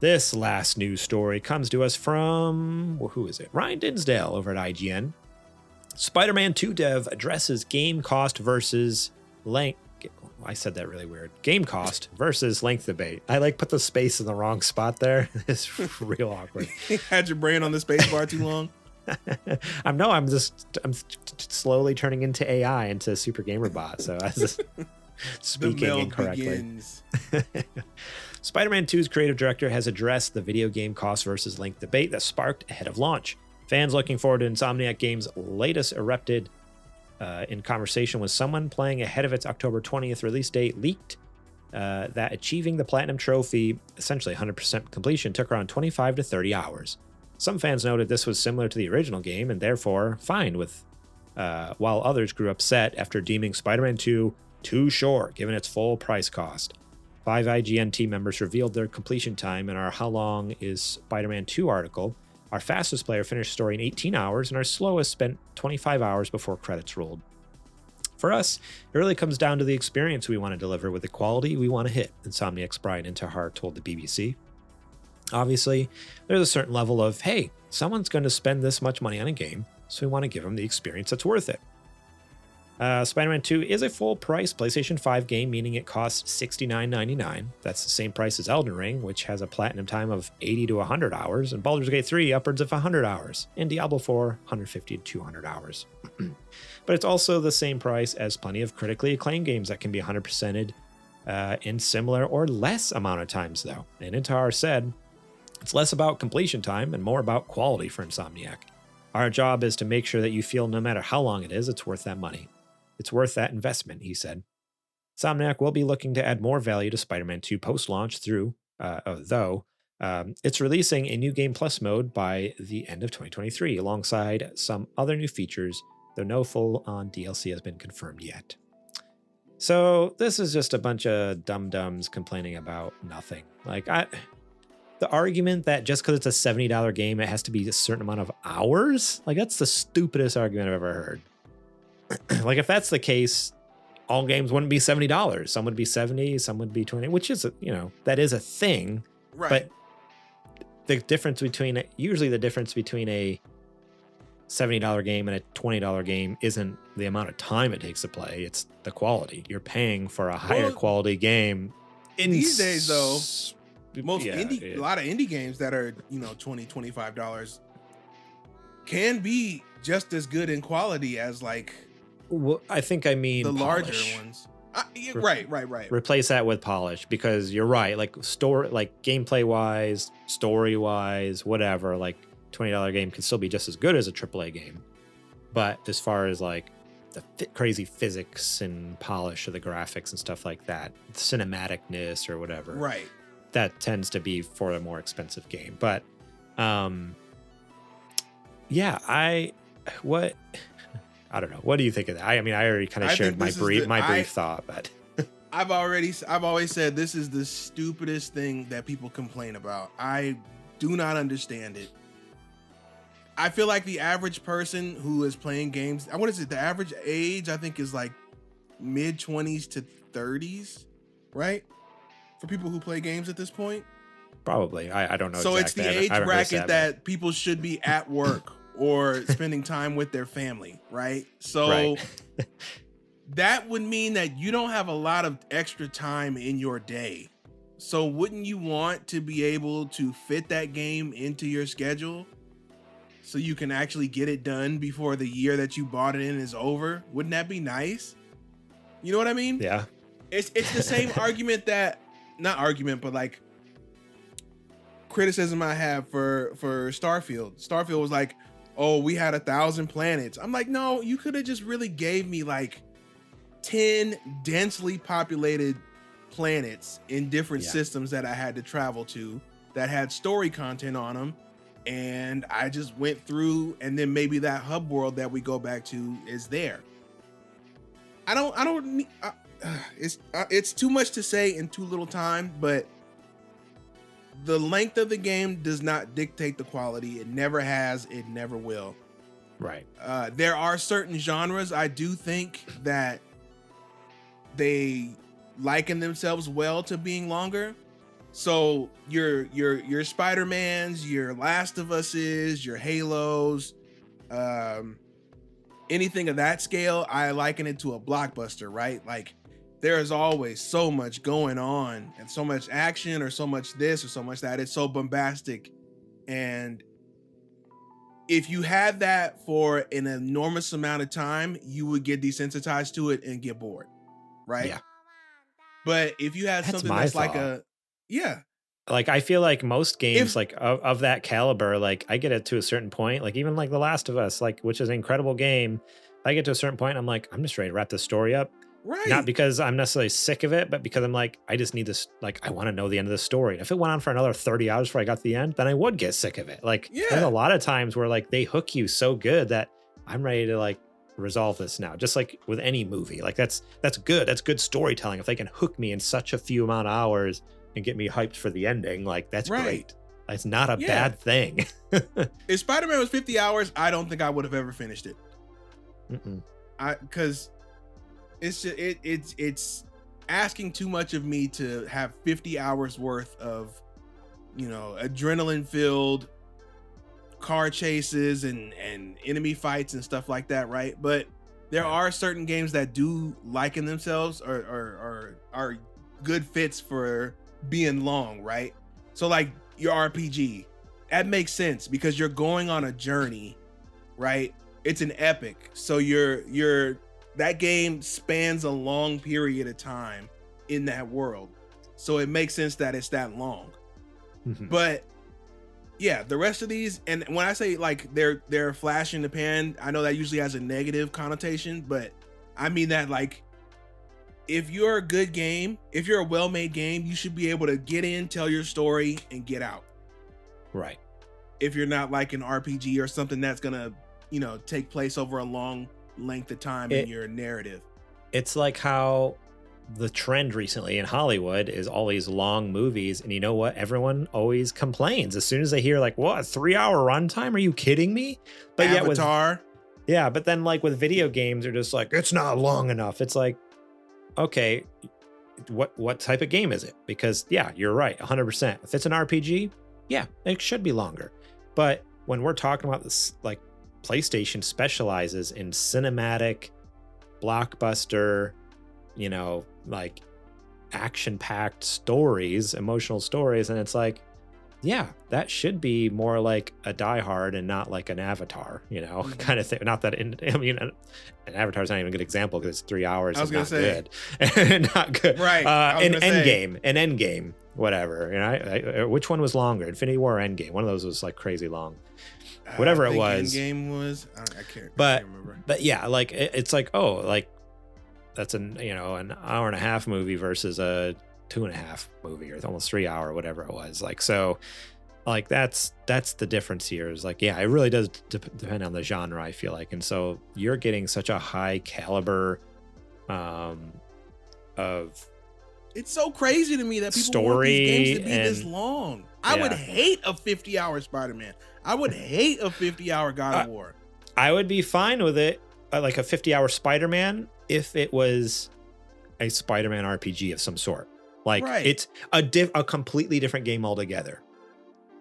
This last news story comes to us from, well, who is it? Ryan Dinsdale over at IGN. Spider-Man 2 dev addresses game cost versus length. I said that really weird. Game cost versus length debate. I put the space in the wrong spot there. It's real awkward. Had your brain on the space bar too long? I'm slowly turning into AI, into Super Gamer Bot. So I was just speaking incorrectly. Spider-Man 2's creative director has addressed the video game cost versus length debate that sparked ahead of launch. Fans looking forward to Insomniac Games' latest erupted in conversation with someone playing ahead of its October 20th release date leaked that achieving the Platinum Trophy, essentially 100% completion, took around 25 to 30 hours. Some fans noted this was similar to the original game and therefore fine with, while others grew upset after deeming Spider-Man 2 too short given its full price cost. 5 IGN team members revealed their completion time in our How Long is Spider-Man 2 article. Our fastest player finished the story in 18 hours, and our slowest spent 25 hours before credits rolled. For us, it really comes down to the experience we want to deliver with the quality we want to hit, Insomniac's Brian Intihar told the BBC. Obviously, there's a certain level of, hey, someone's going to spend this much money on a game, so we want to give them the experience that's worth it. Spider-Man 2 is a full-price PlayStation 5 game, meaning it costs $69.99. That's the same price as Elden Ring, which has a platinum time of 80 to 100 hours, and Baldur's Gate 3 upwards of 100 hours, and Diablo 4 150 to 200 hours. But it's also the same price as plenty of critically acclaimed games that can be 100%ed in similar or less amount of times, though. And Intihar said, it's less about completion time and more about quality for Insomniac. Our job is to make sure that you feel no matter how long it is, it's worth that money. It's worth that investment, he said. Insomniac will be looking to add more value to Spider-Man 2 post-launch though it's releasing a new Game Plus mode by the end of 2023, alongside some other new features, though no full-on DLC has been confirmed yet. So this is just a bunch of dum-dums complaining about nothing. The argument that just because it's a $70 game, it has to be a certain amount of hours, that's the stupidest argument I've ever heard. If that's the case, all games wouldn't be $70. Some would be 70, some would be 20, which is, that is a thing. Right. But the difference between a $70 game and a $20 game isn't the amount of time it takes to play. It's the quality. You're paying for a higher quality game. These days, though, a lot of indie games that are, $20, $25 can be just as good in quality as well, I think I mean the polish. larger ones. Right. Replace that with polish, because you're right. Gameplay wise, story wise, whatever. $20 game can still be just as good as a AAA game. But as far as the crazy physics and polish of the graphics and stuff like that, cinematicness or whatever, right, that tends to be for a more expensive game. But I don't know. What do you think of that? I mean, I already kind of shared my brief thought, but I've always said this is the stupidest thing that people complain about. I do not understand it. I feel like the average person who is playing games, what is it? The average age, I think, is mid 20s to 30s, right? For people who play games at this point. Probably. I don't know. So exactly. It's the age bracket that people should be at work or spending time with their family, right? So that would mean that you don't have a lot of extra time in your day. So wouldn't you want to be able to fit that game into your schedule so you can actually get it done before the year that you bought it in is over? Wouldn't that be nice? You know what I mean? Yeah. It's the same argument but criticism I have for Starfield. Starfield was oh, we had 1,000 planets. I'm no, you could have just really gave me 10 densely populated planets in different systems that I had to travel to that had story content on them. And I just went through, and then maybe that hub world that we go back to is there. It's too much to say in too little time, but the length of the game does not dictate the quality. It never has. It never will. Right. There are certain genres I do think that they liken themselves well to being longer. So your Spider-Mans, your Last of Us's, your Halos, anything of that scale, I liken it to a blockbuster, right? Like there is always so much going on and so much action or so much this or so much that. It's so bombastic. And if you had that for an enormous amount of time, you would get desensitized to it and get bored, right? Yeah. But if you had something that's like like I feel like most games like of that caliber, like I get it to a certain point, like even like The Last of Us, like which is an incredible game. I get to a certain point, I'm like, I'm just ready to wrap this story up. Right. Not because I'm necessarily sick of it, but because I'm like, I just need this, like, I want to know the end of the story. If it went on for another 30 hours before I got to the end, then I would get sick of it. Like, there's a lot of times where like they hook you so good that I'm ready to like resolve this now. Just like with any movie, like that's good. That's good storytelling. If they can hook me in such a few amount of hours and get me hyped for the ending, like that's great. It's not a bad thing. If Spider-Man was 50 hours, I don't think I would have ever finished it. Because it's just, it's asking too much of me to have 50 hours worth of, you know, adrenaline filled car chases and enemy fights and stuff like that, right? But there are certain games that do liken themselves or are good fits for being long, right? So like your RPG, that makes sense because you're going on a journey, right? It's an epic. So that game spans a long period of time in that world. So it makes sense that it's that long. But yeah, the rest of these, and when I say like they're flash in the pan, I know that usually has a negative connotation, but I mean that like if you're a good game, if you're a well-made game, you should be able to get in, tell your story, and get out. Right. If you're not like an RPG or something that's gonna, you know, take place over a long length of time in your narrative. It's like how the trend recently in Hollywood is all these long movies, and you know what? Everyone always complains as soon as they hear like, what, a 3-hour runtime? Are you kidding me? But Avatar. But then like with video games, they're just like, it's not long enough. It's like, okay, what type of game is it? Because yeah, you're right, 100%. If it's an RPG, yeah, it should be longer. But when we're talking about this, like PlayStation specializes in cinematic, blockbuster, you know, like action-packed stories, emotional stories, and it's like, yeah, that should be more like a Die Hard and not like an Avatar, you know, kind of thing. Not that, an Avatar's not even a good example because it's 3 hours. I was going to say. Good. Not good. Right. An Endgame, whatever. You know, which one was longer, Infinity War or Endgame? One of those was like crazy long. Whatever it was. Endgame was, I can't remember. But yeah, like it's like, oh, like that's an hour and a half movie versus a 2.5 movie or almost 3 hour, whatever it was. Like, so like that's the difference here is like, yeah, it really does depend on the genre, I feel like. And so you're getting such a high caliber of it's so crazy to me that people want these games to be this long. I would hate a 50-hour Spider-Man. I would hate a 50-hour God of War. I would be fine with it, like a 50-hour Spider-Man, if it was a Spider-Man RPG of some sort. Like it's a completely different game altogether,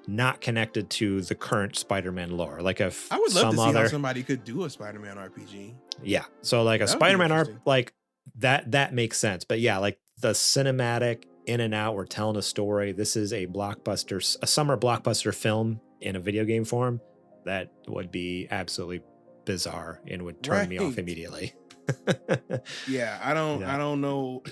not connected to the current Spider-Man lore. Like if I would love to see how somebody could do a Spider-Man RPG. Yeah, so like a Spider-Man like that makes sense. But yeah, like the cinematic in and out, we're telling a story. This is a blockbuster, a summer blockbuster film in a video game form. That would be absolutely bizarre and would turn me off immediately. Yeah, I don't know.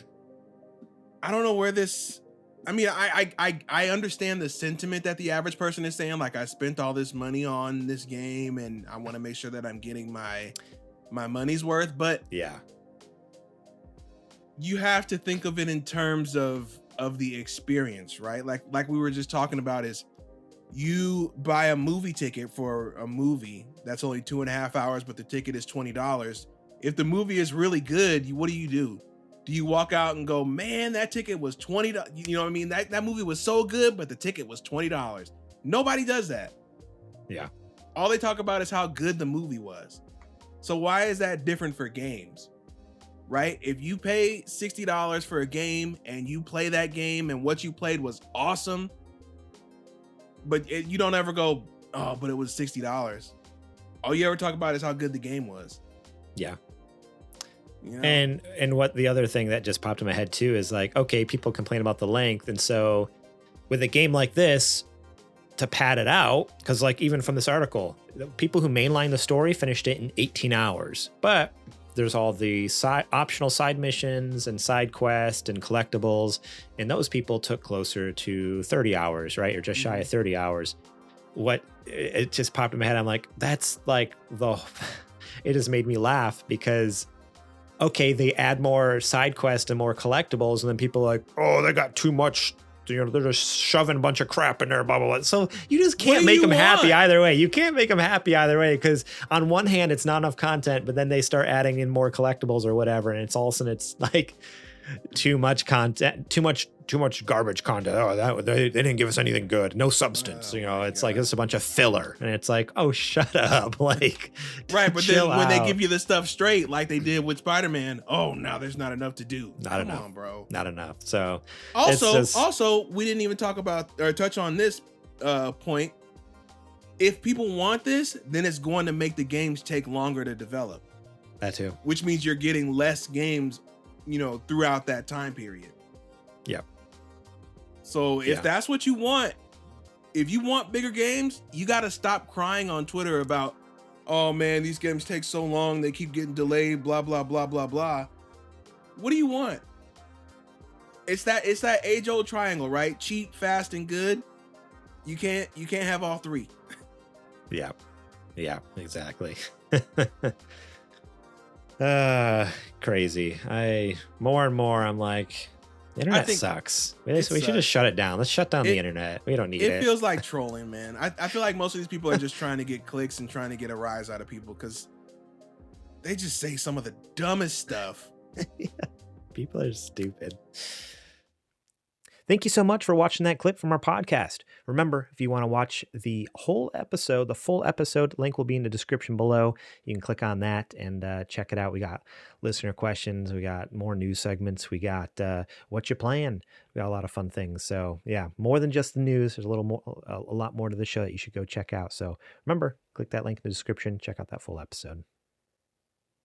I don't know where this. I mean, I understand the sentiment that the average person is saying. Like, I spent all this money on this game, and I want to make sure that I'm getting my money's worth. But yeah, you have to think of it in terms of the experience, right? Like we were just talking about, is you buy a movie ticket for a movie that's only 2.5 hours, but the ticket is $20. If the movie is really good, what do? Do you walk out and go, man, that ticket was $20? You know what I mean? That movie was so good, but the ticket was $20. Nobody does that. Yeah. All they talk about is how good the movie was. So why is that different for games? right? If you pay $60 for a game and you play that game and what you played was awesome, but you don't ever go, oh, but it was $60. All you ever talk about is how good the game was. Yeah. You know? And what the other thing that just popped in my head too is like, okay, people complain about the length. And so with a game like this, to pad it out, because like even from this article, people who mainline the story finished it in 18 hours. But there's all the optional side missions and side quests and collectibles. And those people took closer to 30 hours, right? Or just shy of 30 hours. It just popped in my head. I'm like, that's like it has made me laugh because, okay, they add more side quests and more collectibles. And then people are like, oh, they got too much. You know, they're just shoving a bunch of crap in there, blah, blah, blah. So you just can't make them happy either way. You can't make them happy either way because on one hand, it's not enough content, but then they start adding in more collectibles or whatever. And it's all of a sudden, it's like too much content, too much garbage content. Oh, they didn't give us anything good. No substance. You know, it's like, it's a bunch of filler. And it's like, oh, shut up. Like, right. But then when they give you the stuff straight, like they did with Spider-Man, oh, now there's not enough to do. Come on, bro. Not enough. So also, we didn't even talk about or touch on this point. If people want this, then it's going to make the games take longer to develop. That too. Which means you're getting less games, you know, throughout that time period. Yeah. So if that's what you want, if you want bigger games, you got to stop crying on Twitter about, oh man, these games take so long. They keep getting delayed, blah, blah, blah, blah, blah. What do you want? It's that age old triangle, right? Cheap, fast, and good. You can't have all three. Yeah. Yeah, exactly. Crazy. More and more, I'm like, the internet sucks. We should just shut it down. Let's shut down the internet. We don't need it. It feels like trolling, man. I feel like most of these people are just trying to get clicks and trying to get a rise out of people because they just say some of the dumbest stuff. Yeah. People are stupid. Thank you so much for watching that clip from our podcast. Remember, if you want to watch the whole episode, the full episode, link will be in the description below. You can click on that and check it out. We got listener questions. We got more news segments. We got what you playing. We got a lot of fun things. So yeah, more than just the news. There's a lot more to the show that you should go check out. So remember, click that link in the description. Check out that full episode.